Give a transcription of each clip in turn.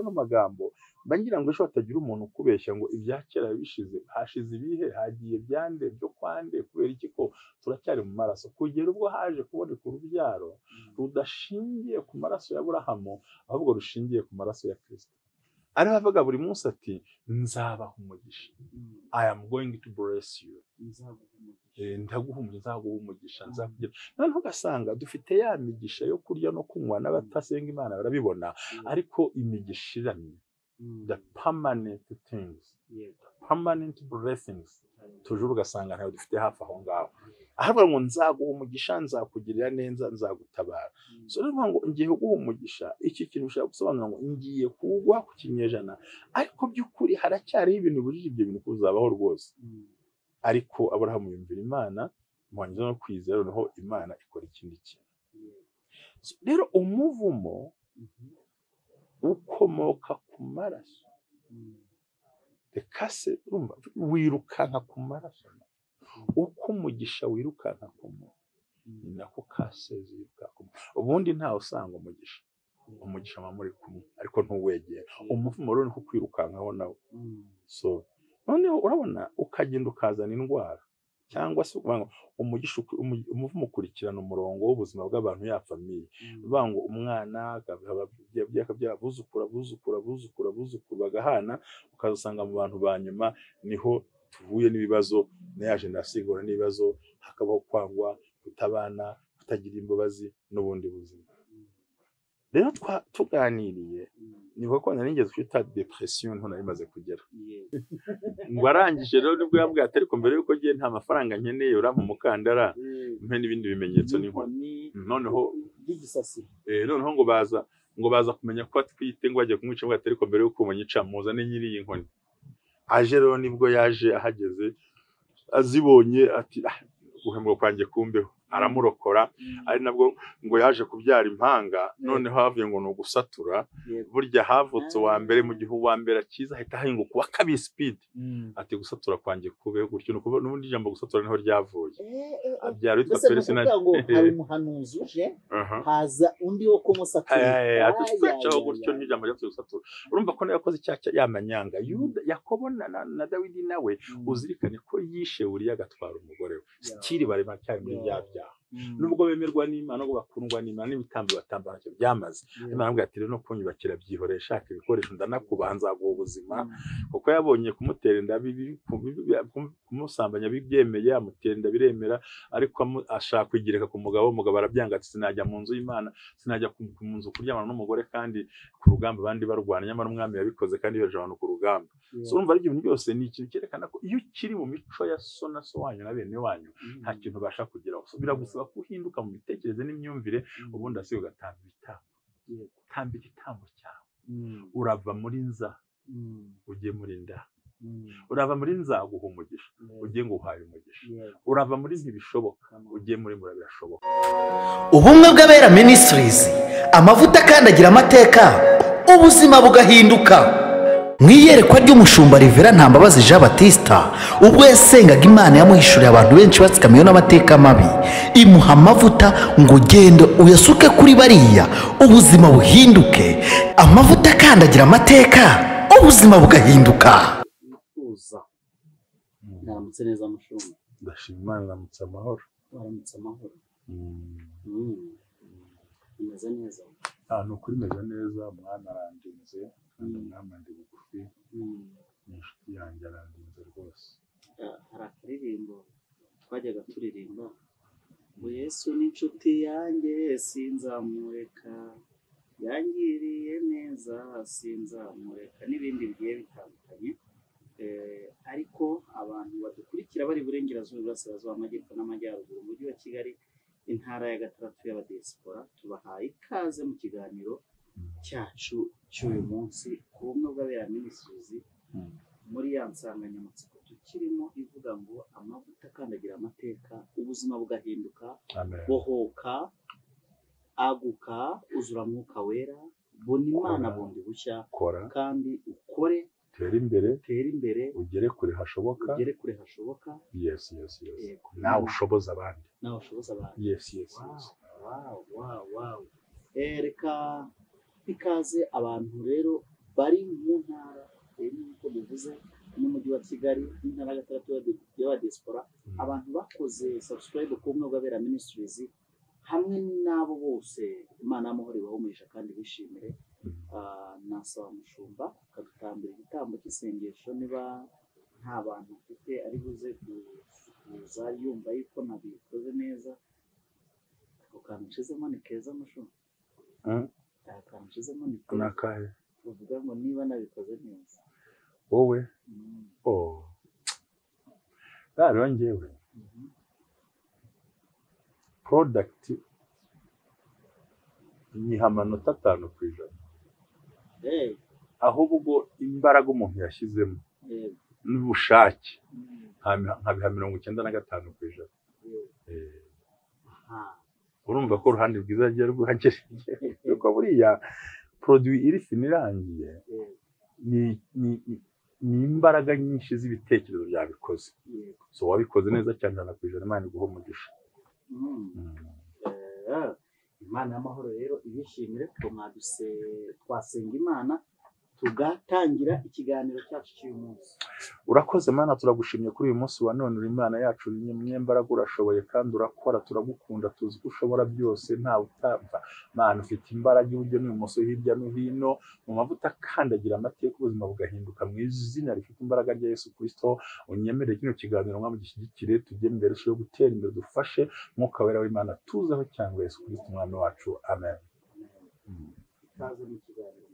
nk'amagambo bangira ngo ejo hatagira umuntu ukubeshya ngo ibya kera bishize, hashize ibihe, hagiye byande byo kwande, kubera iki ko turacyari mu maraso, kugera ubwo haje kuboneka urubyaro rudashingiye ku maraso ya Aburahamu ahubwo rushingiye ku maraso ya Kristo. Ariho avuga buri munsi ati nzabaha umugisha, I am going to bless you, ndaguha umugisha, nzakugira. Noneho ugasanga dufite ya migisha yo kurya no kunywa, n'abatasenga Imana barabibona, ariko imigisha iramye, the permanent things, permanent blessings, tujuru ugasanga ntayo dufite hafi aho ngaho. Ahavuga ngo nzaguha umugisha, nzakugirira neza, nzagutabara. So rero ngo ngiye guha umugisha, iki kintu ushaka gusobanura ngo ngiye kuguha ku kinyejana, ariko by'ukuri haracyariho ibintu bujije ibyo bintu kuzabaho rwose. Ariko Aburahamu yumvira Imana, muhanyuze no kwizera, noneho Imana ikora ikindi kintu. Rero umuvumo ukomoka ku maraso, reka se urumva wirukanka ku maraso, uko umugisha wirukanka ku muntu ni nako kaseze yirukanka ku muntu. Ubundi ntawe usanga umugisha muri kumwe ariko ntuwegera. Umuvumo rero ni kwirukankaho nawe. So noneho urabona ukagenda ukazana indwara, cyangwa se umugisha umuvumo ukurikirana umurongo w'ubuzima bw'abantu ya famiye. Bivuga ngo umwana abuzukura bagahana, ukazasanga mu bantu ba nyuma niho tuvuye n'ibibazo, nayaje ndasigura n'ibibazo, hakabaho kwangwa, kutabana, kutagira imbabazi n'ubundi buzima. Rero tuganiriye niho ko naringeze kwita depression, nto nari maze kugera. Ngo arangije rero nibwo yambwiye ati ariko mbere yuko giye nta mafaranga nkeneye urampa umukandara mpe n'ibindi bimenyetso n'inkoni. Noneho by'igisasi noneho ngo baza kumenya ko atwite, ngo bajya kumwica, ngo ariko mbere yuko umunyica muzane nyiri iyi nkoni. Aje rero nibwo yaje ahageze azibonye ati guhembwa kwanjye kumbeho, aramurokora. Ari nabwo ngo yaje kubyara impanga. Noneho havuye ngo no gusatura, burya havutse wa mbere mu gihe wa mbere akiza ahita hahinguka wa kabiri speed, ati gusatura kwanjye kubeho gutyo. Nuko n'ubundi ijambo gusatura niho ryavuye. Abyara witwa Peresi na ngo hari umuhanuzi uje haza undi wo kumusatura, ati twacaho gutyo n'ijambo ryo gusatura. Urumva ko yakoze icyaha y'amanyanga. Yuda, Yakobo na Dawidi nawe uzirikane ko yishe Uriya agatwara umugore we. Kiri bari macyari muri bya nubwo bemerwa n'Imana, ngo bakundwa n'Imana, n'ibitambo batamba ntacyo byamaze. Imana ambwira ati rero no kunyubakira byihore, shaka ibikoresho ndanakubanza guha ubuzima, kuko yabonye kumutera inda kumusambanya bibyemeye, amutera inda biremera, ariko ashaka kwigereka ku mugabo arabyanga ati sinajya mu nzu y'Imana, sinajya mu nzu kuryamana n'umugore kandi ku rugamba abandi barwana, nyamara umwami yabikoze kandi yoheje abantu ku rugamba. So urumva ari ibintu byose ni ikintu cyerekana ko iyo ukiri mu mico ya so na so wanyu na bene wanyu nta kintu ubasha kugeraho. So biragusaba kuhinduka mu bitekerezo n'imyumvire, ubundi asiga ugatamba igitambo cyawe. Urava muri nza ugiye muri nda, urava muri nzaguha umugisha ugiye ngo uhaye umugisha, urava muri ntibishoboka ugiye muri birashoboka. Ubumwe bw'Abera Ministries, amavuta akandagira amateka, ubuzima bugahinduka. Mwiyerekwa ry'umushumba Rivera Ntambabazi Jean Baptiste, ubwo yasengaga Imana yamuhishuriye abantu benshi batsikamiwe n'amateka mabi, imuha amavuta ngo genda uyasuke kuri bariya ubuzima buhinduke. Amavuta akandagira amateka, ubuzima bugahinduka. Ndamutse neza mushumba. Ndashima Imana, ndamutse amahoro. Waramutse amahoro. Umeze neza? Ni ukuri meze neza, umwana arandinze, umwana ndi bugufi, n'inshuti yanjye arandinze rwose. Hari akaririmbo twajyaga turirimba ngo Yesu ni inshuti yanjye sinzamureka, yangiriye neza sinzamureka, n'ibindi bigiye bitandukanye. Ariko abantu badukurikira bari Burengerazuba, Iburasirazuba, Amajyepfo n'Amajyaruguru, umujyi wa Kigali, intara ya gatandatu y'abadiaspora, tubahaye ikaze mu kiganiro cyacu cy'uyu munsi ku bumwe bw'Abera Ministries, muri ya nsanganyamatsiko tukirimo ivuga ngo amavuta akandagira amateka, ubuzima bugahinduka. Bohoka, aguka, uzura Mwuka Wera, bona Imana bundi bushya, kandi ukore, tera imbere, ugere kure hashoboka. Yes. Nawe ushoboza abandi. Yes. Wow. Reka ikaze abantu rero bari mu ntara nk'uko bivuze n'umujyi wa Kigali n'intara ya gatandatu y'aba diaspora, abantu bakoze subscribe ku Ubumwe bw'Abera Ministries hamwe n'abo bose Imana y'amahoro ibahe umugisha kandi bishimire. Nasaba umushumba akadutambira igitambo cy'isengesho niba nta bantu mfite ari buze kuza yumva yuko nabikoze neza. Ako kantu nshizemo ni keza mushumba. Akantu nshizemo ni keza. Nakahe uvuga ngo niba nabikoze neza wowe rero njyewe product nyiha amanota 5 ku ijana. Ahubwo imbaraga umuntu yashyizemo n'ubushake nkabiha 95 ku ijana. Urumva ko uruhande rwiza rye rwuhagereye kuko buriya produit iri finirangiye ni imbaraga nyinshi z'ibitekerezo byabikoze. So wabikoze neza cyane ku ijana. Imana iguhe umugisha. Imana y'amahoro rero ibishimire ko twasenga Imana tugatangira ikiganiro cyacu cy'uyu munsi. Urakoze Mana, turagushimye kuri uyu munsi wa none. Uri Imana yacu, uri Munyembaraga, urashoboye kandi urakora. Turagukunda, tuzi ko ushobora byose, nta utapfa. Mana, ufite imbaraga iburyo n'ibumoso, hirya no hino, mu mavuta akandagira amateka, ubuzima bugahinduka mu izina rifite imbaraga rya Yesu Kristo. Unyemerere kino kiganiro mwami gishyigikire, tujye imbere, turusheho gutera imbere, dufashe Mwuka Wera w'Imana tuzaho cyangwa Yesu Kristo umwami wacu. Amen. Ikaze mu kiganiro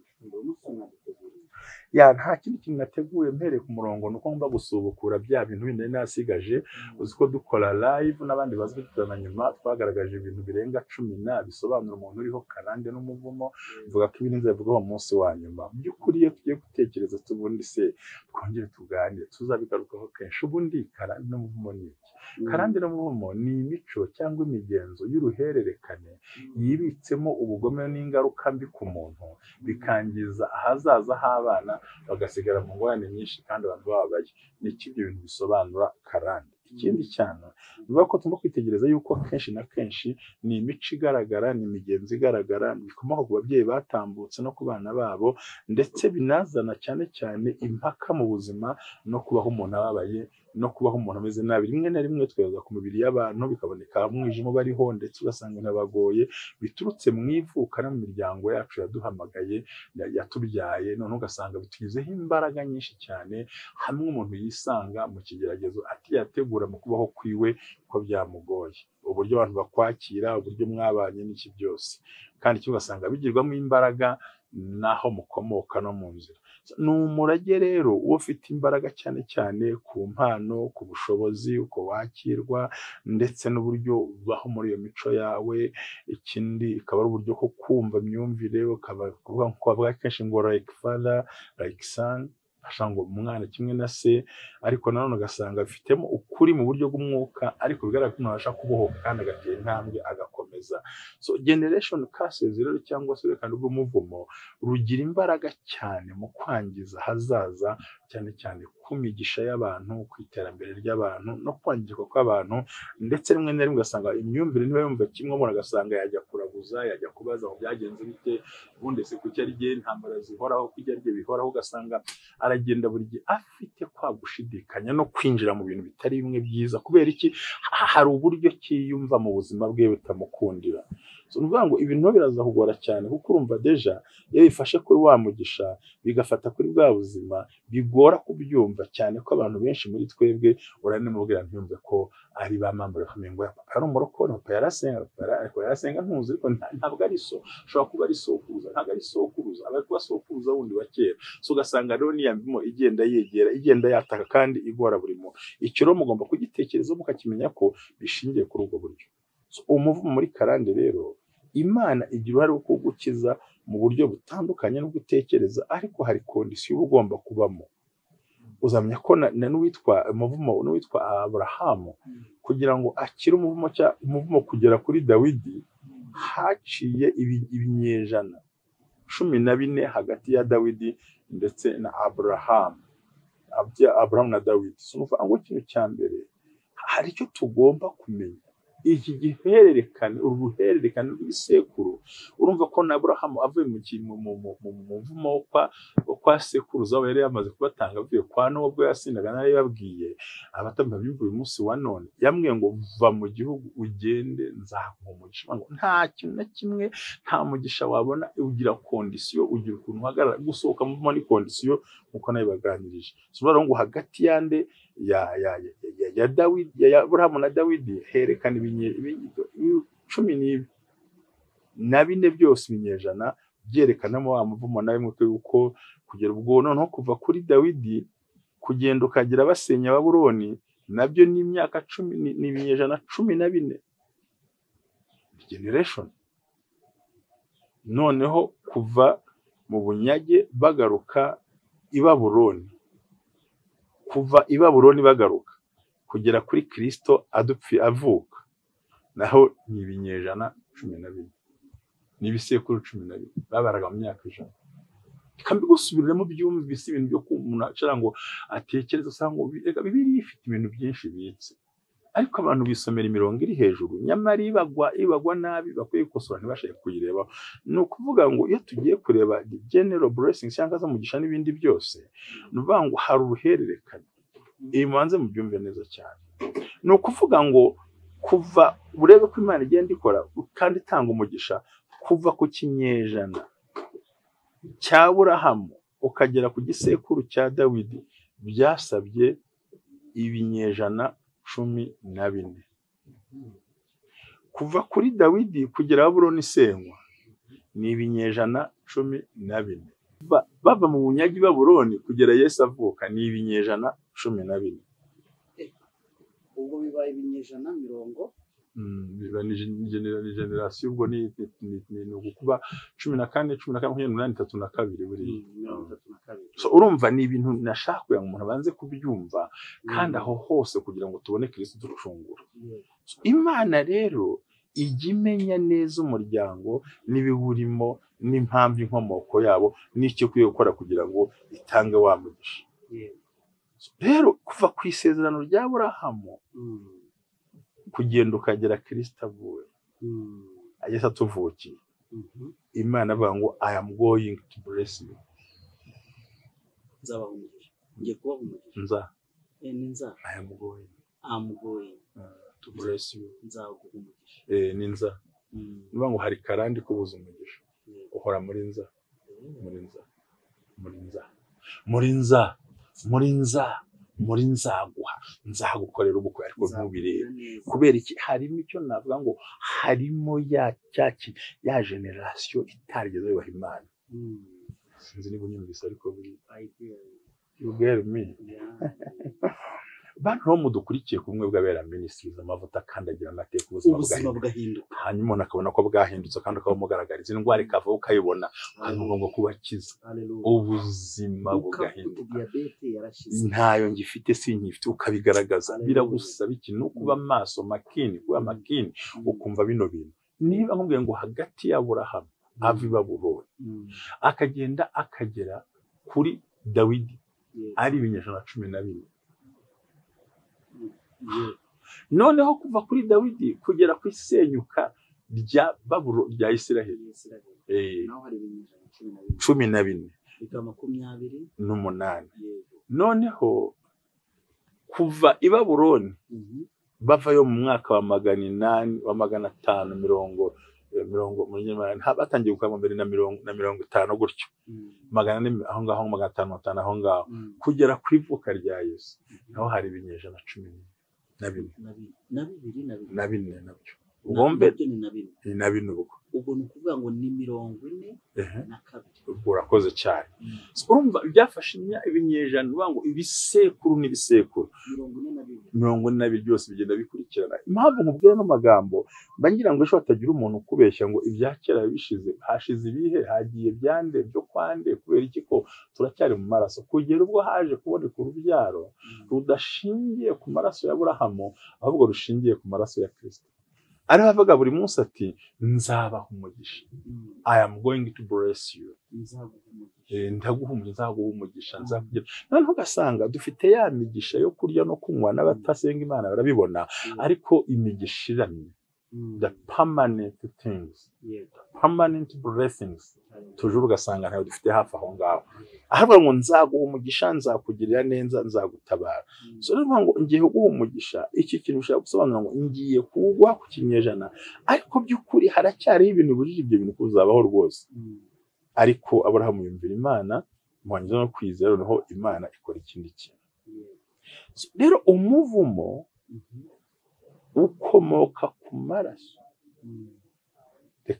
nta kindi kintu nateguye mpereye ku murongo, nuko ngomba gusubukura bya bintu bindi nasigaje. Uzi ko dukora live n'abandi bazwitirana nyuma, twagaragaje ibintu birenga 10 bisobanura umuntu uriho Karande n'umuvumo. Mvuga ko ibintu nzavugaho umunsi wa nyuma. By'ukuri iyo tugiye gutekereza tubundi se twongere tuganire, tuzabigarukaho kenshi. Ubundi Karande n'umuvumo ni iki? Karande n'umuvumo ni imico cyangwa imigenzo y'uruhererekane yibitsemo ubugome n'ingaruka mbi ku muntu, bikangiza ahazaza h'abana, bagasigara mu ngorane nyinshi kandi abantu bababaye. Ni iki ibyo bintu bisobanura Karande? Ikindi cyane niba ko tugomba kwitegereza yuko kenshi na kenshi ni imico igaragara, ni imigenzo igaragara, bikomoka ku babyeyi batambutse no ku bana babo, ndetse binazana cyane cyane impaka mu buzima no kubaho umuntu ababaye no kubaho umuntu ameze nabi. Rimwe na rimwe tweza ku mubiri y'abantu bikaboneka umwijima bariho, ndetse ugasanga nabagoye biturutse mu ivuka no mu miryango yacu yaduhamagaye yatubyaye, none ugasanga bitugizeho imbaraga nyinshi cyane, hamwe umuntu yisanga mu kigeragezo atiyategura mu kubaho kwiwe ko byamugoye. Uburyo abantu bakwakira, uburyo mwabanye n'iki byose, kandi cyo ugasanga bigirwamo imbaraga naho mukomoka no mu nzira. Ni umurage rero uwo ufite imbaraga cyane cyane ku mpano, ku bushobozi, uko wakirwa, ndetse n'uburyo ubaho muri iyo mico yawe. Ikindi ikaba ari uburyo ko kumva imyumvire, ukaba kuvuga nko bavuga kenshi ngo like father like son, ngo umwana kimwe na se, ariko nanone ugasanga bifitemo ukuri mu buryo bw'umwuka, ariko bigaragara ko umuntu abasha kubohoka kandi agatera intambwe agakomeza. So generation curses rero cyangwa se kandi ubw'umuvumo rugira imbaraga cyane mu kwangiza hazaza, cyane cyane ku migisha y'abantu, ku iterambere ry'abantu no kwangirwa kw'abantu. Ndetse rimwe na rimwe ugasanga imyumvire niba yumva kimwe, umuntu agasanga yajya kuraguza, yajya kubaza ngo byagenze bite, ubundi se kuki ari jye intambara zihoraho, kujya rye bihoraho, ugasanga aragenda buri gihe afite kwa gushidikanya no kwinjira mu bintu bitari bimwe byiza. Kubera iki? Hari uburyo kiyumva mu buzima bwe butamukundira. So nuvuga ngo ibintu birazahugora cyane, kuko urumva deja iyo bifashe kuri wa mugisha bigafata kuri bwa buzima, bigora kubyumva cyane ko abantu benshi muri twebwe uranimubwira ntiyumve ko ari bamambara kamengo ya papa ari umurokore, papa yarasenga ntuzi, ariko ntabwo ari so. Ushobora kuba ari sokuruza, ntabwo ari sokuruza, aba kuba sokuruza wundi wa kera. So ugasanga rero niyambimo igenda yegera, igenda yataka kandi igora buri muntu. Icyo rero mugomba kugitekerezaho mukakimenya ko bishingiye kuri ubwo buryo. Umuvumo muri Karande rero, Imana igira uruhare rwo kugukiza mu buryo butandukanye no gutekereza, ariko hari kondisiyo uba ugomba kubamo. Uzamenya ko n'uwitwa umuvumo n'uwitwa Aburahamu, kugira ngo akire umuvumo kugera kuri Dawidi, haciye ibinyejana 14 hagati ya Dawidi ndetse na Aburahamu na Dawidi. So nuvuga ngo ikintu cya mbere hari icyo tugomba kumenya. iki gihererekane uruhererekane rw'isekuru urumva ko na Aburahamu avuye mu muvumo kwa sekuruza we yari yamaze kubatanga avuye kwa nubwo yasindaga nari babwiye abatamba bimvuye umunsi wa none yambwiye ngo va mu gihugu ugende nzaguha umugisha ngo nta kintu na kimwe nta mugisha wabona ugira condition ugira ukuntu uhagarara gusohoka muri condition uko nayo baganirije sobanura ngo hagati yande ya Dawidi ya Aburahamu na Dawidi herekana ibinyito 14 byose ibinyejana byerekanamo wa muvumo nawe mutwe uko kugera ubwo noneho kuva kuri Dawidi kugenda ukagira basenya Babuloni nabyo ni imyaka 10 ni ibinyejana 14 generation noneho kuva mu bunyage bagaruka i Babuloni kuva i Babuloni bagaruka kugera kuri Kristo adupfi avuka naho ni ibinyejana 12 nibisekuru 12 babaraga mu myaka 100 kandi gusubiramo byumvise ibintu byo kumuntu acara ngo atekereza usanga bibiri ifite ibintu byinshi bitse ariko abantu bisomera imirongo iri hejuru nyamara ibagwa nabi bakwiye gukosora ntibashake kuyireba no kuvuga ngo iyo tugiye kureba general blessings cyangwa se mugisha n'ibindi byose nuvuga ngo hari uruhererekane imanze mu byumve neza cyane no kuvuga ngo kuva urebe ko Imana igenda ikora kandi itanga umugisha kuva ku kinyejana cya Aburahamu ukagera ku gisekuru cya Dawidi byasabye ibinyejana 14 kuva kuri Dawidi kugera Babuloni isenywa ni ibinyejana 14 bava mu bunyagi Babuloni kugera Yesu avuka ni ibinyejana 12 ubwo bibaye ibinyejana 90 biba ni generation ubwo ni ukuba 14 32 buri so urumva ni ibintu nashaka kugira ngo umuntu abanze kubyumva kandi aho hose kugira ngo tubone Kristo ducungura Imana rero ijya imenya neza umuryango n'ibiburimo n'impamvu inkomoko yabo n'icyo kwiye gukora kugira ngo itange wa mugisha rero kuva ku isezerano rya Aburahamu kugenda ukagera Kristo avuye ageze atuvukiye Imana avuga ngo I am going to bless you nzabahumugisha ngiye kubahumugisha nza I am going to bless you nzaguhumugisha ni nza niba ngo hari karande kubuza umugisha uhora muri nzaguha nzagukorera ubukwe ariko ntubirebe kubera iki harimo icyo navuga ngo harimo ya generation itarigeze yubaha Imana sinzi niba unyumvise ariko buri you get me bantu bo mudukurikiye kumwe bw'abera ministries amavuta kandagira amateka ubuzima bwahinduka hanyuma nakabona ko bwahindutse kandi akaba mugaragariza indwara ikava ukayibona kandi ngo kubakiza ubuzima bwahinduka ntayo ngifite sinkifite ukabigaragaza biragusaba ikintu kuba maso makini kuba makini ukumva bino bintu niba nkubwiye ngo hagati ya Aburahamu avi Babuloni akagenda akagera kuri Dawidi ari ibinyejana 12 noneho kuva kuri Dawidi kugera ku isenyuka rya Babuloni rya Isiraheli naho hari ibinyejana 14 28 noneho kuva i Babuloni bavayo mu mwaka wa 500 batangiye gukama mbere na 50 gutyo 400 aho ngaho 550 aho ngaho kugera ku ivuka rya Yesu naho hari ibinyejana 12 nabyo ubombe ni nabino ubwo ni ukuvuga ngo ni 42 urakoze cyane urumva byafashe ibinyejana uvuga ngo ibisekuru n'ibisekuru 42 byose bigenda bikurikirana impamvu nkubwira no magambo bangira ngo ejo hatagira umuntu ukubeshya ngo ibyakera bishize hashize ibihe hagiye byande byo kwande kubera iki ko turacyari mu maraso kugera ubwo haje kuboneka urubyaro rudashingiye ku maraso ya Aburahamu ahubwo rushingiye ku maraso ya Kristo aravuga buri munsi ati nzabaha umugisha I am going to bless you nzaguha umugisha nzakugira noneho ugasanga dufite ya migisha yo kurya no kunywa n'abatasenga Imana barabibona ariko imigisha iramye the permanent things, permanent blessings, tujuru ugasanga ntayo dufite hafi aho ngaho. Ahavuga ngo nzaguha umugisha, nzakugirira neza, nzagutabara. So rero ngo ngiye guha umugisha, iki kintu ushaka gusobanura ngo ngiye kuguha ku kinyejana, ariko by'ukuri haracyariho ibintu bujije ibyo bintu kuzabaho rwose. Ariko Aburahamu yumvira Imana, muhanyuze no kwizera, noneho Imana ikora ikindi kintu. Rero umuvumo ukomoka ku maraso.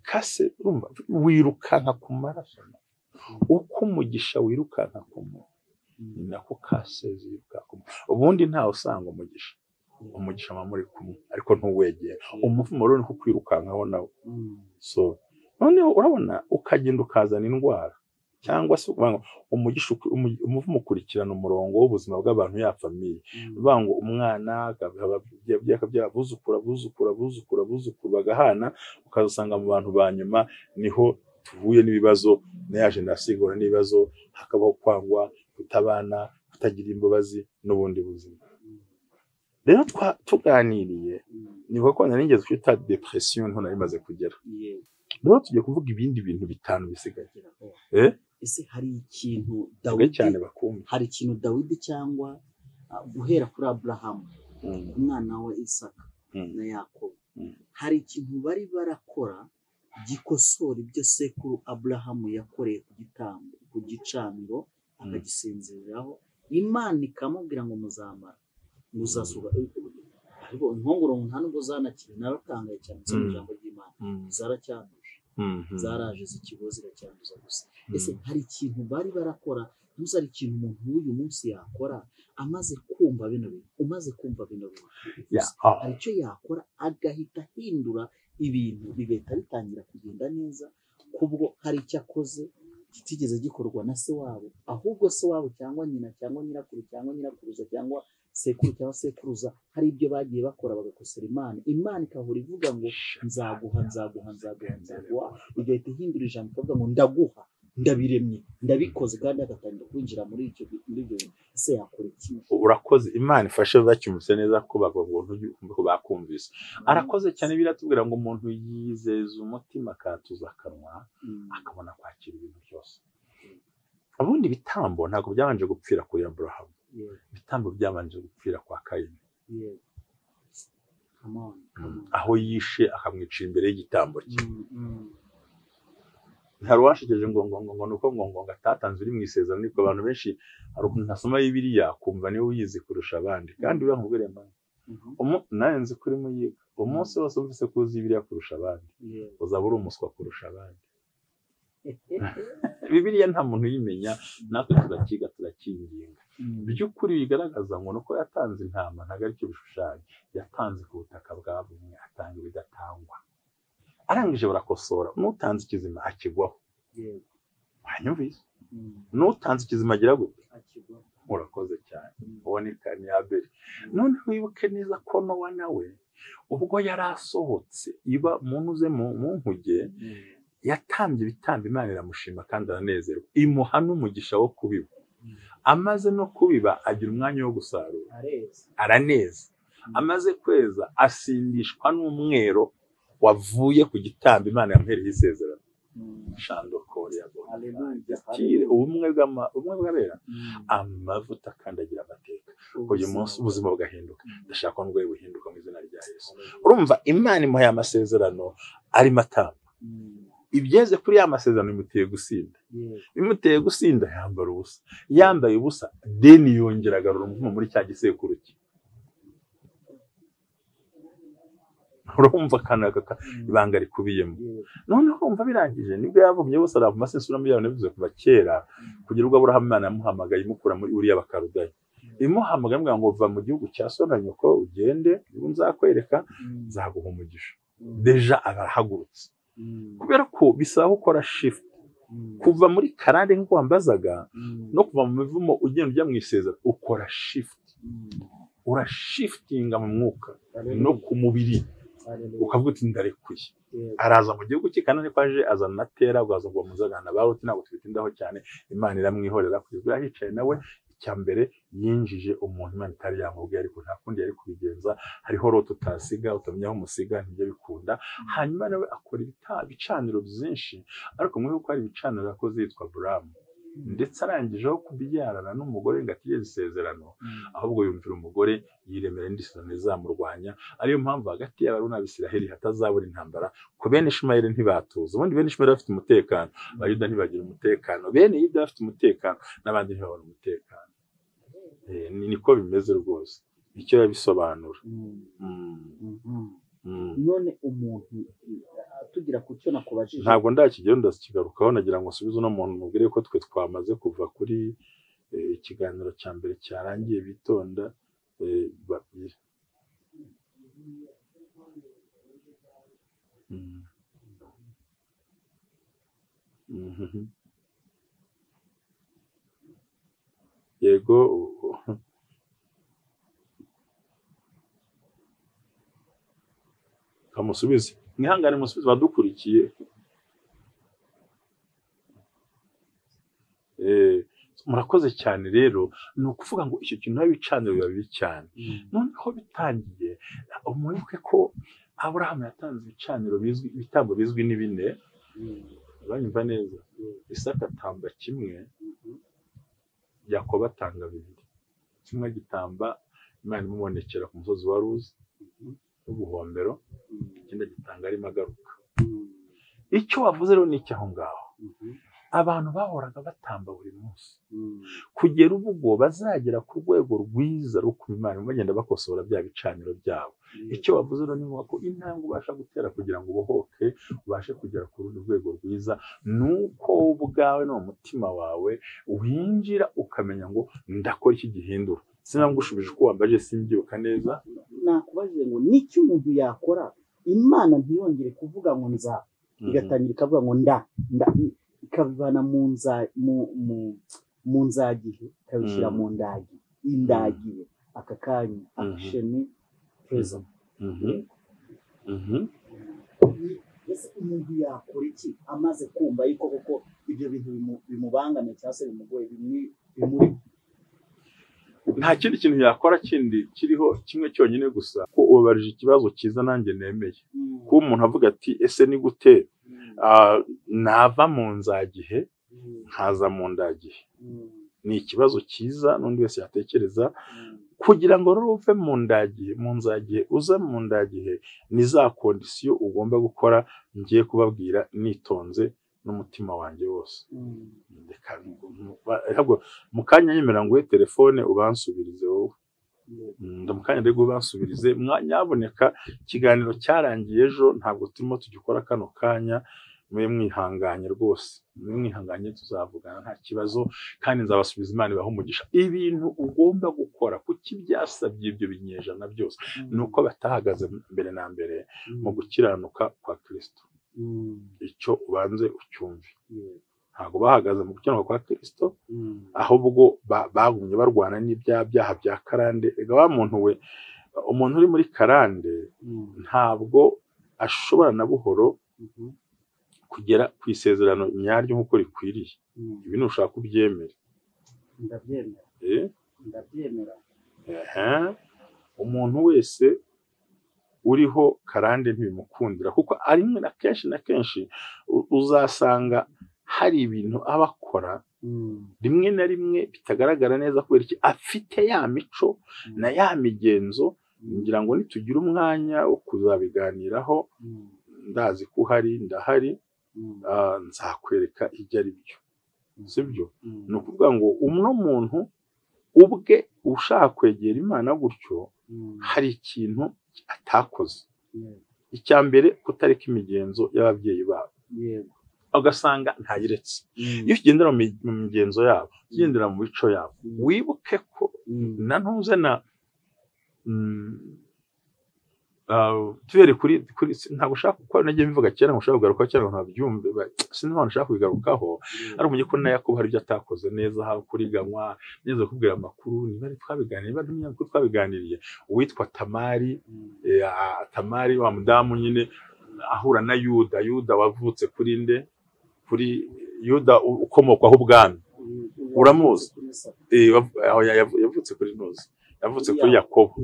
Kase urumva wirukanka ku maraso. Uko umugisha wirukanka ku muntu, ni nako kase ziruka ku muntu. Ubundi ntawe usanga umugisha muri kumwe, ariko ntuwegera. Umuvumo rero niko kwirukankaho nawe. So noneho urabona ukagenda ukazana indwara, cyangwa se umugisha umuvumo ukurikirana umurongo w'ubuzima bw'abantu ya famiye. Uvuga ngo umwana buzukura bagahana, ukazasanga mu bantu banyuma niho tuhuye n'ibibazo, nayaje ndasigura n'ibibazo, hakabaho kwangwa, kutabana, kutagira imbabazi n'ubundi buzima. Rero tuganiriye nivuga ko naringeze kwita depression, nto narimaze kugera. Rero tugiye kuvuga ibindi bintu bitanu bisigaye. Ese hari ikintu Dawidi cyangwa guhera kuri Aburahamu, umwana we Isaka na Yakobo, hari ikintu bari barakora gikosora ibyo sekuru Aburahamu yakoreye ku gicaniro akagisinziriraho, Imana ikamubwira ngo muzamara, muzasuka. Ariko inkongoro nta nubwo zanakiri, naratangaye cyane mu ijambo ry'Imana, zaracyanduje, zaraje zikiboza iracyanduza gusa. Ese hari ikintu bari barakora, muzi ari ikintu umuntu w'uyu munsi yakora amaze kumva bino bintu, hari icyo yakora agahita ahindura ibintu bigahita bitangira kugenda neza, kubwo hari icyo akoze kitigeze gikorwa na se wabo, ahubwo se wabo cyangwa nyina cyangwa nyirakuru cyangwa nyirakuruza cyangwa sekuru cyangwa sekuruza, hari ibyo bagiye bakora bagakosera Imana. Imana ikahora ivuga ngo nzaguha, igahita ihindura ijambo ikavuga ngo ndaguha, ndabiremye, ndabikoze, kandi agatangira kwinjira muri ibyo bintu. Ese yakora iki? Urakoze. Imana ifashe bacyumvise neza ko bakumvise. Arakoze cyane. Biratubwira ngo umuntu yizeza umutima akatuza akanwa, akabona kwakira ibintu byose. Ubundi bitambo ntabwo byabanje gupfira kuri Aburahamu, ibitambo byabanje gupfira kwa Kayini. Aho yishe akamwicira imbere y'igitambo cye. Ntarwashikeje ngo nuko ngo atatanze uri mu isezerano. Niko abantu benshi hari ukuntu ntasoma Bibiliya kumva niwe uyizi kurusha abandi, kandi biba mu birembo. Nawe nzi kuri muyiga umunsi wose umvise ko uzi Bibiliya kurusha abandi, uzaba uri umuswa kurusha abandi. Bibiliya nta muntu uyimenya, natwe turakiga turakinginga. By'ukuri bigaragaza ngo nuko yatanze intama ntago ari cyo bishushanya, yatanze ku butaka bwa bumwe, atanga ibidatangwa. Arangije barakosora, n'utanze ikizima akigwaho. Wanyumvise? N'utanze ikizima agira gute? Akigwaho. Urakoze cyane. Uboneka ni Abeli. None wibuke neza ko Nowa nawe ubwo yari asohotse iba munuze mu nkuge, yatambye ibitambo, Imana iramushima kandi aranezerwa, imuha n'umugisha wo kubiba. Amaze no kubiba agira umwanya wo gusarura, araneza. Amaze kweza asindishwa n'umwero wavuye ku gitambo Imana yamuhereye isezerano. Shando kore yabo. Haleluya. Ubumwe bw'abera, amavuta kandi agira amateka. Uyu munsi ubuzima bugahinduka. Ndashaka ngo buhinduka mu izina rya Yesu. Urumva Imana imuhaye amasezerano ari matamba. Ibyeze kuri ya masezerano bimuteye gusinda. Bimuteye gusinda yambara ubusa. Yambaye ubusa, deni yongera agarura umuvumo muri cya gisekuru cye. Urumva kanaka ibanga rikubiyemo. None urumva birangije nibwo yavumye bose arava amasesura muri yawe bivuze kuva kera, kugira ubwo Aburahamu Imana yamuhamagaye imukura muri uriya bakarudayi. Imuhamagaye ngo va mu gihugu cya so na nyoko ugende, nzakwereka, nzaguha umugisha. Deja abahagurutse. Kubera ko bisaba gukora shift kuva muri Karande nk'uko wambazaga, no kuva mu mivumo ugenda ujya mu isezerano, ukora shift. Urashiftinga mu mwuka no ku mubiri. Ukavuga uti ndarekuye. Araza mu gihugu cye kandi kwaje azana na tera, ugaza ngo muzagana baruti ntabwo twitindaho cyane. Imana iramwihorera kugeza yahicaye nawe icya mbere yinjije umuntu Imana itari yamubwiye ariko nta kundi yari kubigenza, hariho roto utasiga utamenya aho umusiga ntibyo bikunda. Hanyuma nawe akora ibicaniro byinshi, ariko muri ko hari ibicaniro yakoze yitwa Buramu, ndetse arangijeho kubyarana n'umugore ngo atigeze isezerano, ahubwo yumvira umugore yiremera indi sezerano izamurwanya. Ariyo mpamvu hagati y'Abarumi n'Abisiraheli hatazabura intambara, ku bene Ishimayeli ntibatuza. Ubundi bene Ishimayeli bafite umutekano, Abayuda ntibagira umutekano, bene Yuda bafite umutekano, n'abandi ntibabona umutekano. Niko bimeze rwose, icyo yabisobanura. None umuntu tugira ku cyo nakubajije, ntabwo ndakigero ndakigarukaho, nagira ngo nsubize uno muntu mubwire ko twe twamaze kuva kuri ikiganiro cya mbere cyarangiye, bitonda babwire. Yego, kamusubize, mwihangane musubize badukurikiye. Murakoze cyane. Rero ni ukuvuga ngo icyo kintu bicaniro biba bibi cyane. Noneho bitangiye umwibuke ko Aburahamu yatanze ibicaniro bizwi, ibitambo bizwi ni bine. Banyumva neza? Isaka atamba kimwe, Yakobo atanga bibiri. Kimwe gitamba Imana imubonekera ku musozi wa Ruzi w'ubuhombero, ikindi gitanga arimo agaruka. Icyo wavuze rero ni icyaho ngaho. Abantu bahoraga batamba buri munsi, kugera ubwo bazagera ku rwego rwiza rwo kuba Imana bagenda bakosora bya bicaniro byabo. Icyo wavuze rero ni ko intambwe ubasha gutera kugira ngo ubohoke, ubashe kugera ku rundi rwego rwiza, nuko ubwawe no mu mutima wawe winjira ukamenya ngo ndakora iki gihindura. Sinagushubije uko wambaje simbyuka neza. Nakubajije ngo n'icyo umuntu yakora Imana ntiyongere kuvuga ngo nza, igatangira ikavuga ngo nda ikavana mu nzagihe ikabishyira mu ndagi, indagiye aka kanya action present. Ese umuntu yakora iki amaze kumva yuko koko ibyo bintu bimubangamiye cyangwa se bimugoye bimuri? Nta kindi kintu yakora kindi kiriho kimwe cyonyine gusa, ko ubabarije ikibazo cyiza nanjye nemeye. Kuba umuntu avuga ati ese ni gute nava mu nzagihe nkaza mu ndagihe, ni ikibazo cyiza n'undi wese yatekereza. Kugira ngo rero uve mu ndagihe mu nzagihe uza mu ndagihe, ni za kondisiyo ugomba gukora ngiye kubabwira nitonze n'umutima wanjye wose. Mu kanya nyemera nguhe telefone ubansubirize wowe, ndamukanya rego ubansubirize. Nyaboneka ikiganiro cyarangiye ejo, ntabwo turimo tugikora kano kanya. Mwe mwihanganye rwose, mwihanganye, tuzavugana nta kibazo, kandi nzabasubiza. Imana ibaha umugisha. Ibintu ugomba gukora kuki byasabye ibyo binyejana byose, nuko batahagaze mbere na mbere mu gukiranuka kwa Kristo. Icyo ubanze ucyumve. Ntabwo bahagaze mu gukiranuka kwa Kristo, ahubwo bagumye barwana n'ibyaha bya Karande. Ega wa muntu we, umuntu uri muri Karande ntabwo ashobora na buhoro kugera ku isezerano nyaryo nk'uko rikwiriye. Ibi ntushaka kubyemera. Ndabyemera. Umuntu wese uriho Karande ntibimukundira, kuko ari na kenshi uzasanga hari ibintu abakora rimwe na rimwe bitagaragara neza, kubera iki afite ya mico na ya migenzo. Ngira ngo nitugira umwanya wo kuzabiganiraho, ndazi ko ndahari, nzakwereka ibyo ari byo, sibyo? Ni ukuvuga ngo uno muntu ubwe ushaka kwegera Imana gutyo, hari ikintu atakoze. Icya mbere, kutareka imigenzo y'ababyeyi babo, ugasanga ntayiretse. Iyo ugendera mu migenzo yabo, ugendera mu bico yabo, wibuke ko nantuze na tubere kuri ntabwo ushaka kuko nagiye bivuga kera ngo ushaka kugaruka cyangwa ntabyumve, sinzi impamvu ushaka kubigarukaho. Ari umenye ko na Yakobo hari ibyo atakoze neza, ha kuriganywa neza, kubwira amakuru. Niba ari twabiganiriye, niba ari ko twabiganiriye, uwitwa Tamari wa mudamu nyine ahura na Yuda wavutse kuri Yuda ukomokwaho ubwami. uramuzi yavutse kuri Nuzi, yavutse kuri Yakobo,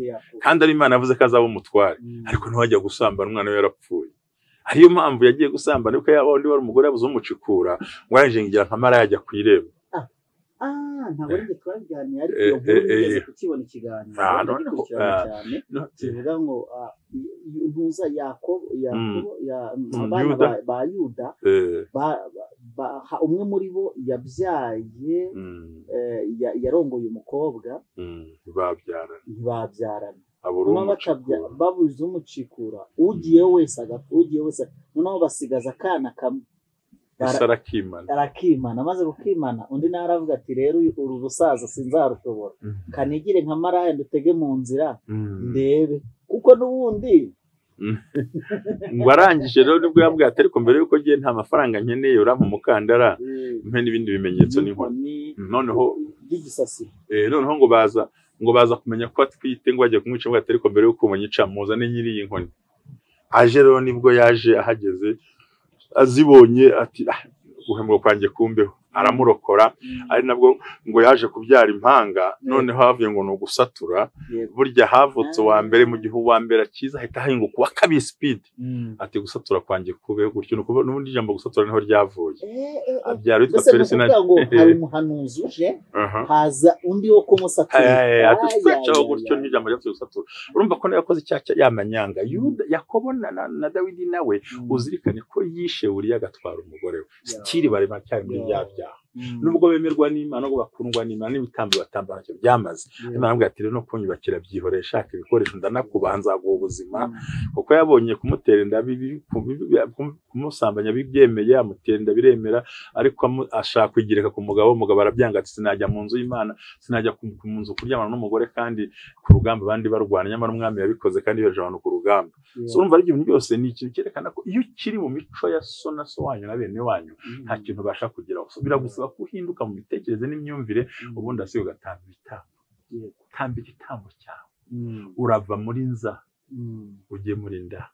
kandi ari Imana yavuze ko azaba umutware, ariko ntiwajya gusambana, umwana we yarapfuye. Ariyo mpamvu yagiye gusambana, kuko undi wari umugore yabuze umucikura, ngo yaje ngira nka Mara yajya kwireba. Ntabwo ari twaganiriye, ariko iyo nkuru igeze kukibona ikiganiro cyane kivuga ngo ntuza Yakobo abana ba Yuda umwe muri bo yabyaye yarongoye umukobwa ntibabyarana babuze umucikura, ugiye wese noneho basigaza akana kamwe arakimana, amaze gukimana undi nawe aravuga ati rero uru rusaza sinzarushobora, kanigire nka Maraya ndutege mu nzira ndebe, kuko n'ubundi ngo arangije rero nibwo yambwiye ati ariko mbere yuko ngiye nta mafaranga nkeneye urampa umukandara mpe n'ibindi bimenyetso n'inkoni, noneho by'igisasi noneho ngo baza kumenya ko atwite, ngo bajya kumwica, ngo ariko mbere yuko umunyica muzane nyiri iyi nkoni. Aje rero nibwo yaje ahageze azibonye ati guhembwa kwanjye kumbeho, aramurokora. Ari nabwo ngo yaje kubyara impanga, noneho havuye ngo no gusatura, burya havutse wa mbere mu gihe uwa mbere akiza ahita hahinguka wa kabiri speed, ati gusatura kwanjye kubeho gutyo, no kuba n'ubundi ijambo gusatura niho ryavuye. Abyara witwa Peresina, ngo hari umuhanuzi uje haza undi wo kumusatura, ati twacaho gutyo n'ijambo ryo gusatura. Urumva ko yakoze icyaha yamanyanga. Yuda Yakobo na Dawidi nawe uzirikane ko yishe Uriya agatwara umugore we, sikiri bari macyari muri bya nubwo bemerwa n'Imana, nubwo bakundwa n'Imana, n'ibitambo batamba ntacyo byamaze. Imana amubwira ati rero no kunyubakira byihoreye, shaka ibikoresho ndanakubanza guha ubuzima, kuko yabonye kumutera inda kumusambanya bibyemeye, amutera inda biremera, ariko ashaka kwigereka ku mugabo. Umugabo arabyanga ati sinajya mu nzu y'Imana, sinajya mu nzu kuryamana n'umugore kandi ku rugamba abandi barwana, nyamara umwami yabikoze kandi yoheje abantu ku rugamba. So urumva ari ibintu byose ni ikintu cyerekana ko iyo ukiri mu mico ya so na so wanyu na bene wanyu nta kintu ubasha kugeraho. So biragusaba kuhinduka mu bitekerezo n'imyumvire, ubundi asiga ugatamba ibitambo. Tamba igitambo cyawe, urava muri nza ugiye muri nda,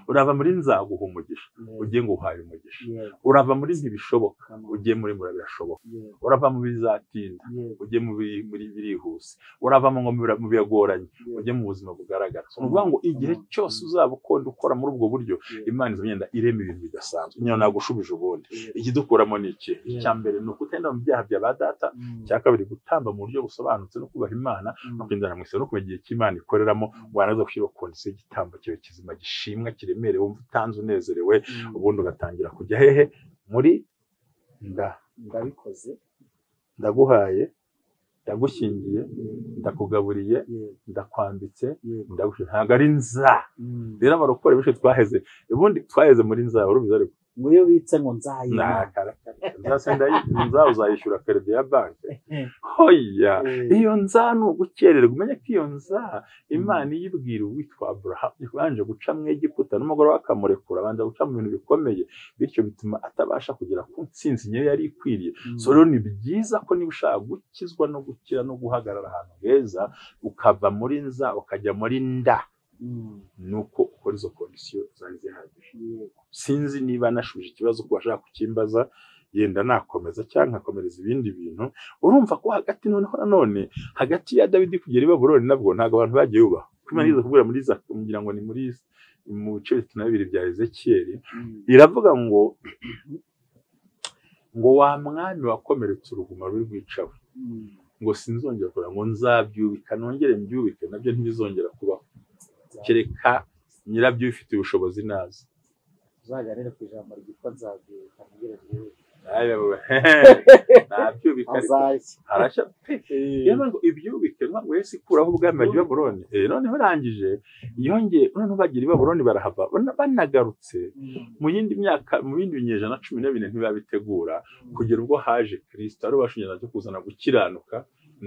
urava muri nza guha umugisha ugiye ngo uhaye umugisha, urava muri ntibishoboka ugiye muri birashoboka, urava mu bizatinda ugiye muri birihuse, urava mu biyagoranye ugiye mu buzima bugaragara. So nuvuga ngo igihe cyose uzaba ukora muri ubwo buryo, Imana izagenda irema ibintu bidasanzwe. Nyine nagushubije ubundi ikidukuramo ni iki? Icya mbere ni ukutenda mu byaha bya ba data, icya kabiri gutamba mu buryo busobanutse no kubaha Imana no kwindana mu isi no kumenya igihe cy'Imana ikoreramo, wanaza gushyira kondisiyo y'igitambo cyawe kizima gishimwa kiremereye, wumva utanze unezerewe, ubundi ugatangira kujya hehe? Muri ndabikoze, ndaguhaye, ndagushyingiye, ndakugaburiye, ndakwambitse, ndagushyingiye. Ntabwo ari nza. Rero abarokore bishe twaheze, ubundi twaheze muri nza. Urubiza ariko ngo iyo bitse ngo nzayina nza uzayishyura credit ya banki. Hoya iyo nza ni ugukererwa. Umenye ko iyo nza Imana iyibwira uwitwa Abraham yabanje guca mu Egiputa, n'umugore wakamurekura abanza guca mu bintu bikomeye, bityo bituma atabasha kugera ku ntsinzi nyewe yari ikwiriye. So rero ni byiza ko niba ushaka gukizwa no gukira no guhagarara ahantu heza, ukava muri nza ukajya muri nda, nuko ukora izo kondisiyo zari zihagije. Sinzi niba nashuje ikibazo ko bashaka kukimbaza, yenda nakomeza cyangwa nkakomereza ibindi bintu. Urumva ko hagati noneho nanone hagati ya Dawidi kugera i Babuloni nabwo ntabwo abantu bagiye yubaha. Imana yize kubwira muri kugira ngo ni muri mu bice 2 bya Ezekiyeli, iravuga ngo wa mwami wakomeretse uruguma ruri rwicawe, ngo sinzongera kora, ngo nzabyubika nongere mbyubike, nabyo ntibizongera kubaho kereka nyirabyo bifite ubushobozi naza. Uzaganira ku ijambo ryitwa nzabyubika nongere mbyubike. Nabyubika arashya pe. Ngo ibyubike ngo Yesu ikuraho ubwami bwa Babuloni. Noneho arangije yongeye, noneho bagira i Babuloni barahava, banagarutse mu yindi myaka, mu bindi binyejana 14 ntibabitegura, kugera ubwo haje Kristo ari bashunyana cyo kuzana gukiranuka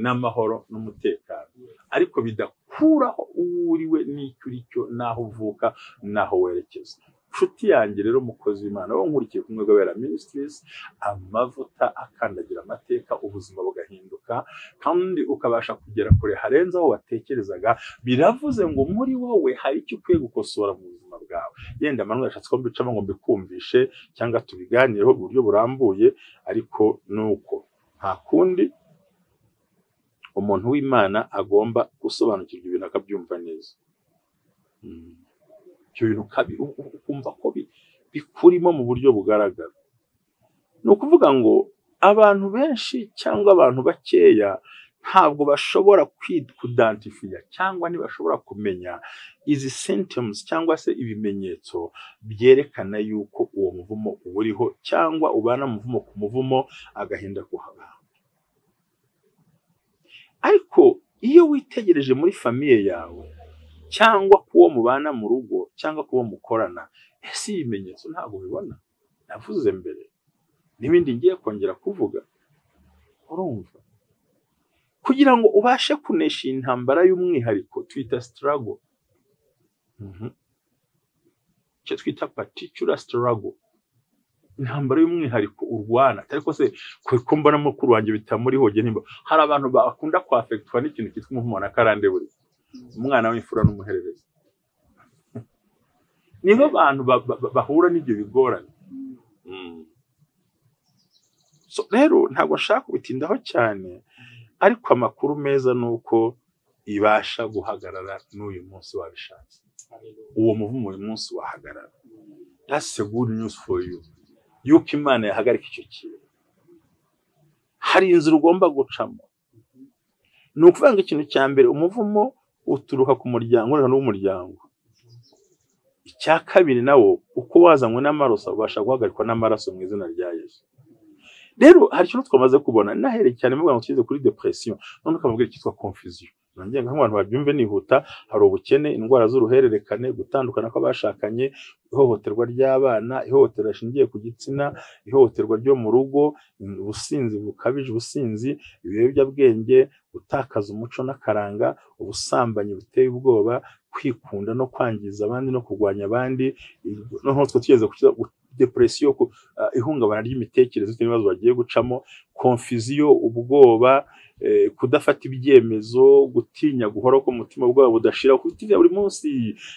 n'amahoro n'umutekano, ariko bidakuraho uriwe n'icyo uricyo, naho uvuka naho werekeza. Nshuti yanjye rero mukozi w'Imana wo nkurikiye kumwe gabera ministries, amavuta akandagira amateka, ubuzima bugahinduka kandi ukabasha kugera kure harenze aho watekerezaga. Biravuze ngo muri wowe hari icyo ukwiye gukosora mu buzima bwawe. Yenda Manu yashatse ko mbicamo ngo mbikumvishe cyangwa tubiganireho mu buryo burambuye, ariko nuko nta kundi umuntu w'Imana agomba gusobanukirwa ibintu akabyumva neza. Ibyo bintu ukumva ko bikurimo mu buryo bugaragara. Ni ukuvuga ngo abantu benshi cyangwa abantu bakeya ntabwo bashobora kwidantifiya cyangwa ntibashobora kumenya izi symptoms cyangwa se ibimenyetso byerekana yuko uwo muvumo uburiho cyangwa ubana muvumo ku muvumo agahinda kuhaba. Ariko iyo witegereje muri famiye yawe cyangwa kuwo mubana mu rugo cyangwa kuwo mukorana, ese ibimenyetso ntabwo bibona? Navuze mbere n'ibindi ngiye kongera kuvuga. Urumva, kugira ngo ubashe kunesha intambara y'umwihariko twita struggle, cyo twita particular struggle, intambara y'umwihariko urwana. Ariko se ko mbona mukuru wanjye bitamuriho je nimba hari abantu bakunda kwafectwa n'ikintu kitwa umuvumo na karande buri umwana w'imfura n'umuhererezi. Nibo abantu bahura n'ibyo bigorana. So rero ntabwo nshaka kubitindaho cyane, ariko amakuru meza nuko ibasha guhagarara n'uyu munsi wabishatse. Uwo muvumo uyu munsi wahagarara. That's a good news for you. Yuko Imana yahagarika icyo kintu. Hari inzira ugomba gucamo. Ni ukuvuga ngo ikintu cya mbere, umuvumo uturuka ku muryango n'umuryango. Icya kabiri nawo uko wazanywe n'amaraso ubasha guhagarikwa n'amaraso mu izina rya Yesu. Rero hari ikintu twamaze kubona nahereye cyane mu Rwanda tugize kuri depression, none ukavuga cyitwa confusion. Nongeye nk'abantu babyumve nihuta, hari ubukene, indwara z'uruhererekane, gutandukana kw'abashakanye, ihohoterwa ry'abana, ihohoterwa rishingiye ku gitsina, ihohoterwa ryo mu rugo, ubusinzi bukabije, ubusinzi, ibiyobyabwenge, gutakaza umuco n'akaranga, ubusambanyi buteye ubwoba, kwikunda no kwangiza abandi no kurwanya abandi, noneho tugeze ku depression, ihungabana ry'imitekerereze n'ibibazo bagiye gucamo, confusion, ubwoba, kudafata ibyemezo, gutinya guhora ko umutima bwabo budashira kutinya buri munsi,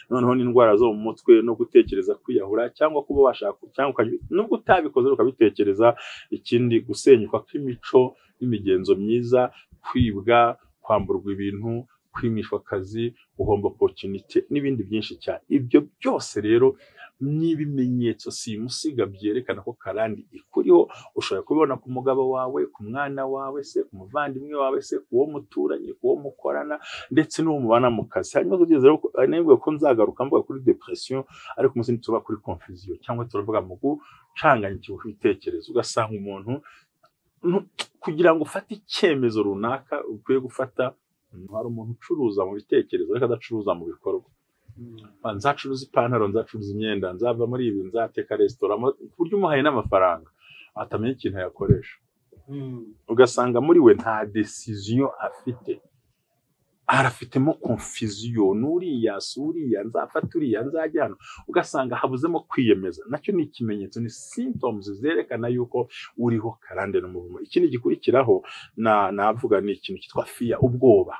noneho n'indwara zo mu mutwe no gutekereza kwiyahura cyangwa kuba washaka cyangwa nubwo utabikoze ukabitekereza. Ikindi gusenyuka kw'imico n'imigenzo myiza, kwibwa, kwamburwa ibintu, kwimishwa akazi, guhomba opportunity n'ibindi byinshi cyane. Ibyo byose rero n'ibimenyetso simusiga byerekana ko karande ikuriho. Ushobora kubibona ku mugabo wawe, ku mwana wawe se, ku muvandimwe wawe se, kuwo muturanye, kuwo mukorana, ndetse n'uwo mubana mu kazi. Hanyuma tugeze rero nibwo ko nzagaruka mvuga kuri depression, ariko umunsi tuba kuri confusion cyangwa turavuga mu gucanganya ibitekerezo. Ugasanga umuntu kugira ngo ufate icyemezo runaka ukwiye gufata, hari umuntu ucuruza mu bitekerezo ariko adacuruza mu bikorwa. Nzacuruza ipantaro, nzacuruza imyenda, nzava muri ibi, nzateka restaurant, ku buryo umuhaye n'amafaranga atamenya ikintu yakoresha. Ugasanga muri we nta decision afite, arafitemo confusion, n'uriya suriya, nzafata uriya, nzajya hano. Ugasanga habuzemo kwiyemeza. Nacyo ni ikimenyetso, ni symptoms zerekana yuko uriho karande n'umuvumo. Ikindi gikurikiraho navuga ni ikintu cyitwa fear, ubwoba.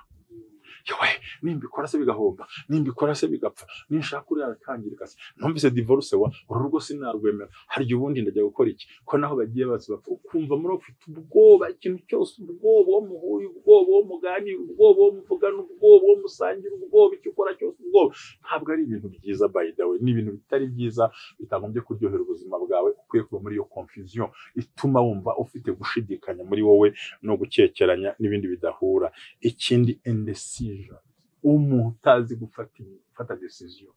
Yowe, nimbikora se bigahomba, nimbikora se bigapfa, ninshaka uri arakangirika se, numvise divorce wa urugo sinarwemera, hari ubundi ndajya gukora iki, ko naho bagiye bapfa. Ukumva muri ufite ubwoba, ikintu cyose, ubwoba wo muhuye, ubwoba wo muganira, ubwoba wo muvugana, ubwoba wo musangira, ubwoba icyo ukora cyose, ubwoba. Ntabwo ari ibintu byiza by the way, ni ibintu bitari byiza, bitagombye kuryohera ubuzima bwawe. Ukwiye kuba muri iyo confusion ituma wumva ufite gushidikanya muri wowe no gukekeranya n'ibindi bidahura. Ikindi indecision, umuntu utazi gufata decision.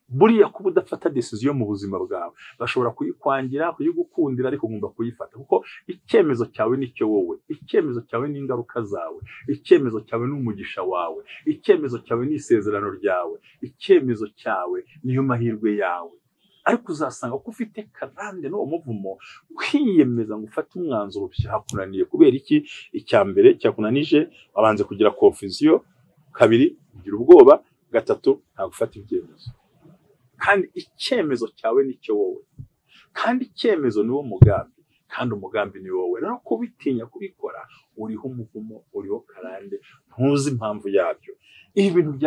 Buriya kuba udafata decision mu buzima bwawe bashobora kuyikwangira, kuyigukundira, ariko ugomba kuyifata, kuko icyemezo cyawe nicyo wowe, icyemezo cyawe n'ingaruka zawe, icyemezo cyawe n'umugisha wawe, icyemezo cyawe n'isezerano ryawe, icyemezo cyawe niyo mahirwe yawe. Ariko uzasanga ko ufite karande n'uwo muvumo, kwiyemeza ngo ufate umwanzuro byakunaniye. Kubera iki? Icya mbere cyakunanije, wabanze kugira confusion, kabiri ugira ubwoba, gatatu nta gufata ibyemezo. Kandi icyemezo cyawe nicyo wowe, kandi icyemezo ni wo mugambi, kandi umugambi ni wowe. Rero kubitinya kubikora, uriho umuvumo, uriho karande, ntuzi impamvu yabyo. ibi bintu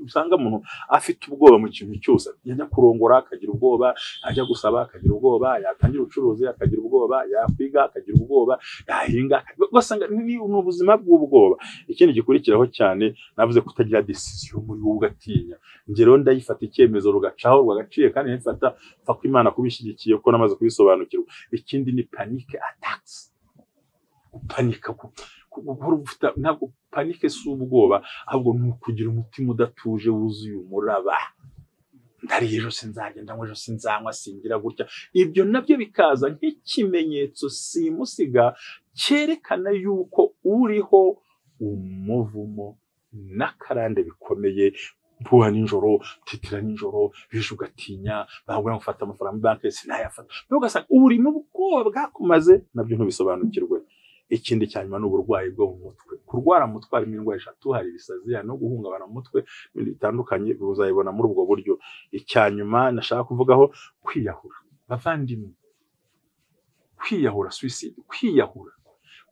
usanga umuntu afite ubwoba mu kintu cyose, yajya kurongora akagira ubwoba, ajya gusaba akagira ubwoba, yatangira ubucuruzi akagira ubwoba, yakwiga akagira ubwoba, yahinga ugasanga ni ubuzima bw'ubwoba. Ikindi gikurikiraho cyane navuze kutagira decision muri wowe ugatinya. Ngero ndayifata icyemezo rugacaho rwagaciye kandi nifata ko Imana kubishyigikiye ko namaze kubisobanukirwa. Ikindi ni panic attacks. Panika ntabwo panike si ubwoba, ahubwo ni ukugira umutima udatuje wuzuye umuraba. Ndari ejo sinzagenda, ejo sinzanywa, singira gutya. Ibyo nabyo bikaza nk'ikimenyetso simusiga cyerekana yuko uriho umuvumo n'akarande bikomeye. Mpuha nijoro, titira nijoro, bije ugatinya, bahubura gufata amafaranga banki sinayafata. Ugasanga uri mu bwoba bwakumaze, nabyo ntubisobanukirwe. Ikindi cyanyuma n'uburwayi bwo mu mutwe. Kurwara mutwe harimo indwara eshatu, hari ibisazi no guhungabana mu mutwe, ibintu bitandukanye uzayibona muri ubwo buryo. Icyanyuma nashaka kuvugaho kwiyahura. Bavandimwe, kwiyahura, suicide,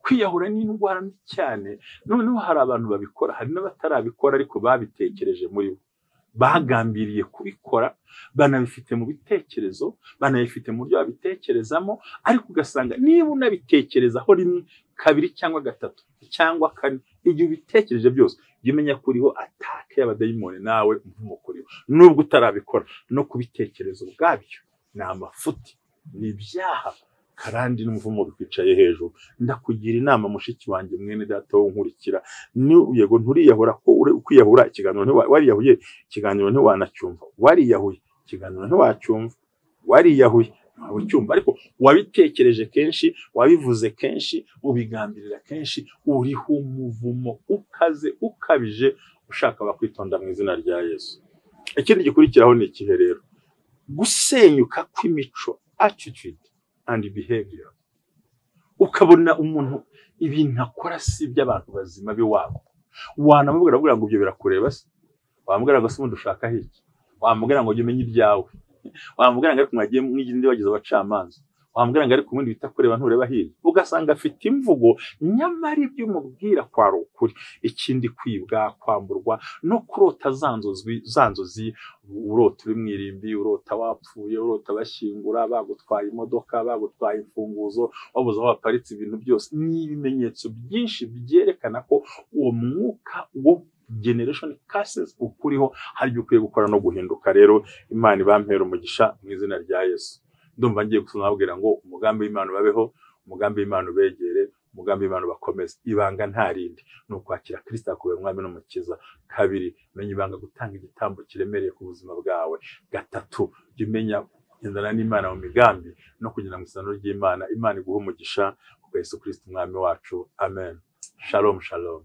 kwiyahura ni indwara mbi cyane. Noneho hari abantu babikora, hari n'abatarabikora ariko babitekereje muri bo, bagambiriye kubikora, banabifite mu bitekerezo, banabifite mu byo babitekerezamo, ariko ugasanga niba unabitekerezaho rimwe, kabiri cyangwa gatatu cyangwa kane, igihe ubitekereje byose jya umenya ko uriho atake y'abadayimoni nawe umuvumo kuriho, nubwo utarabikora. No kubitekerezo ubwabyo ni amafuti, ni ibyaha, karande n'umuvumo bikwicaye hejuru. Ndakugira inama mushiki wanjye, mwene data wo nkurikira, ni yego nturiyahura, ko kwiyahura ikiganiro wariyahuye, ikiganiro ntiwanacyumva, wariyahuye ikiganiro ntiwacyumva, wariyahuye ucyumva, ariko wabitekereje kenshi, wabivuze kenshi, ubigambirira kenshi, uriho umuvumo ukaze ukabije, ushaka bakwitonda mu izina rya Yesu. Ikindi gikurikiraho ni ikihe rero? Gusenyuka kw'imico, attitude and behavior. Ukabona umuntu ibintu akora si by'abantu bazima biwabo, wanamubwira ngo ibyo birakureba se, wamubwira ngo se umuntu ushaka iki, wamubwira ngo jye umenye ibyawe, wamubwira ngo ariko mwagiye mwiginde bagize abacamanza, wamubwira ngo ariko ubundi bitakureba ntureba hirya. Ugasanga afite imvugo nyamara ibyo umubwira kwari ukuri. Ikindi kwibwa, kwamburwa no kurota zanzozi, urota uri mwirimbi, urota wapfuye, urota bashyingura, bagutwaye imodoka, bagutwaye imfunguzo, wabuze aho waparitse, ibintu byose ni ibimenyetso byinshi byerekana ko uwo mwuka wo generation curses ukuriho, hari ibyo ukwiye gukora no guhinduka. Rero Imana ibampera umugisha mu izina rya Yesu. Ndumva ngiye gusubira ngo umugambi w'Imana babeho, umugambi w'Imana ubegere, umugambi w'Imana bakomeze. Ibanga nta rindi ni ukwakira Kristo akubera umwami n'umukiza. Kabiri, menya ibanga gutanga igitambo kiremereye ku buzima bwawe. Gatatu, jya umenya kugendana n'Imana mu migambi no kugira ngo isano ry'Imana. Imana iguhe umugisha kubwa Yesu Kristo umwami wacu. Amen. Shalom, shalom.